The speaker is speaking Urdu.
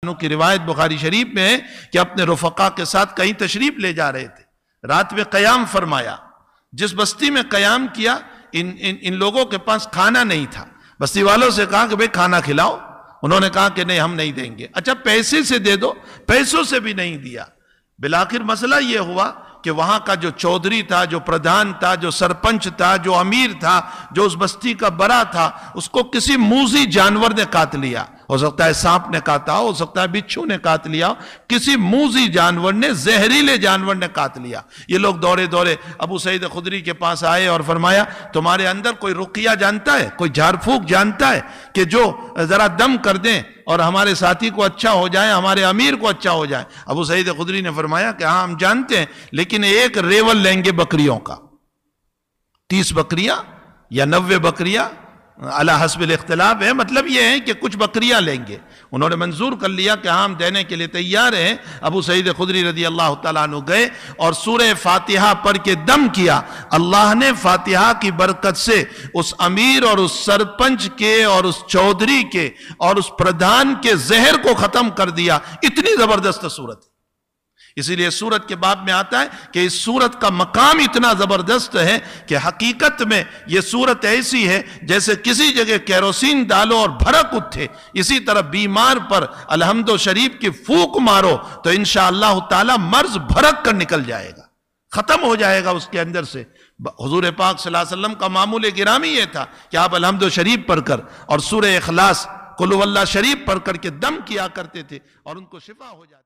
کی روایت بخاری شریف میں ہے کہ اپنے رفقا کے ساتھ کہیں تشریف لے جا رہے تھے، رات میں قیام فرمایا۔ جس بستی میں قیام کیا ان لوگوں کے پاس کھانا نہیں تھا، بستی والوں سے کہا کہ بھئی کھانا کھلاؤ، انہوں نے کہا کہ نہیں ہم نہیں دیں گے۔ اچھا پیسے سے دے دو، پیسوں سے بھی نہیں دیا۔ بالآخر مسئلہ یہ ہوا کہ وہاں کا جو چودھری تھا، جو پردھان تھا، جو سرپنچ تھا، جو امیر تھا، جو اس بستی کا بڑا تھا، اس کو کسی موذی جانور نے کاٹ لیا۔ ہو سکتا ہے سانپ نے کاٹا ہو سکتا ہے بچھو نے کاٹ لیا ہو، کسی موذی جانور نے، زہریلے جانور نے کاٹ لیا۔ یہ لوگ دورے دورے ابو سعید خدری کے پاس آئے اور فرمایا تمہارے اندر کوئی رقیہ جانتا ہے، کوئی جھاڑ پھونک جانتا ہے کہ جو ذرا دم کر دیں اور ہمارے ساتھی کو اچھا ہو جائے، ہمارے امیر کو اچھا ہو جائے؟ ابو سعید خدری نے فرمایا کہ ہاں ہم جانتے ہیں، لیکن ایک ریول لیں گے بکریوں کا، 30 بکریاں یا 90 بکریاں علی حسب الاختلاف ہے، مطلب یہ ہے کہ کچھ بکریاں لیں گے۔ انہوں نے منظور کر لیا کہ ہاں ہم دینے کے لیے تیار ہیں۔ ابو سعید خدری رضی اللہ تعالیٰ عنہ گئے اور سورہ فاتحہ پڑھ کے دم کیا۔ اللہ نے فاتحہ کی برکت سے اس امیر اور اس سرپنچ کے اور اس چودھری کے اور اس پردھان کے زہر کو ختم کر دیا۔ اتنی زبردست صورت ہے۔ اسی لیے سورت کے باب میں آتا ہے کہ اس سورت کا مقام اتنا زبردست ہے کہ حقیقت میں یہ سورت ایسی ہے جیسے کسی جگہ کیروسین ڈالو اور بھڑک اٹھے، اسی طرح بیمار پر الحمد شریف کی پھونک مارو تو انشاءاللہ تعالی مرض بھڑک کر نکل جائے گا، ختم ہو جائے گا اس کے اندر سے۔ حضور پاک صلی اللہ علیہ وسلم کا معمول گرامی یہ تھا کہ آپ الحمد شریف پڑھ کر اور سورہ اخلاص قل هو اللہ شریف پڑھ کر کے دم کیا کرتے تھے اور ان کو شفا ہو جاتی۔